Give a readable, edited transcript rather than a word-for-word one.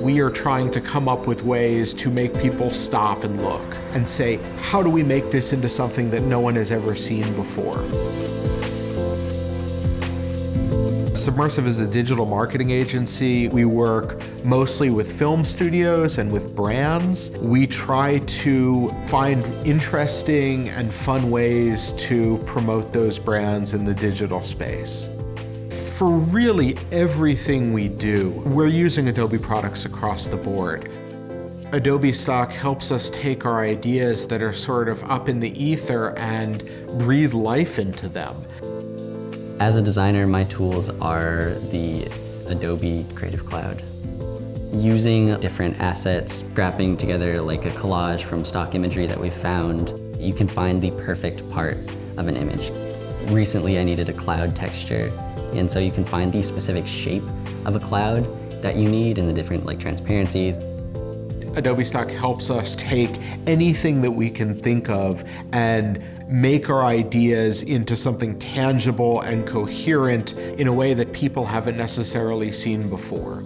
We are trying to come up with ways to make people stop and look and say, how do we make this into something that no one has ever seen before? Submersive is a digital marketing agency. We work mostly with film studios and with brands. We try to find interesting and fun ways to promote those brands in the digital space. For really everything we do, we're using Adobe products across the board. Adobe Stock helps us take our ideas that are sort of up in the ether and breathe life into them. As a designer, my tools are the Adobe Creative Cloud. Using different assets, scrapping together like a collage from stock imagery that we found, you can find the perfect part of an image. Recently, I needed a cloud texture, and so you can find the specific shape of a cloud that you need in the different transparencies. Adobe Stock helps us take anything that we can think of and make our ideas into something tangible and coherent in a way that people haven't necessarily seen before.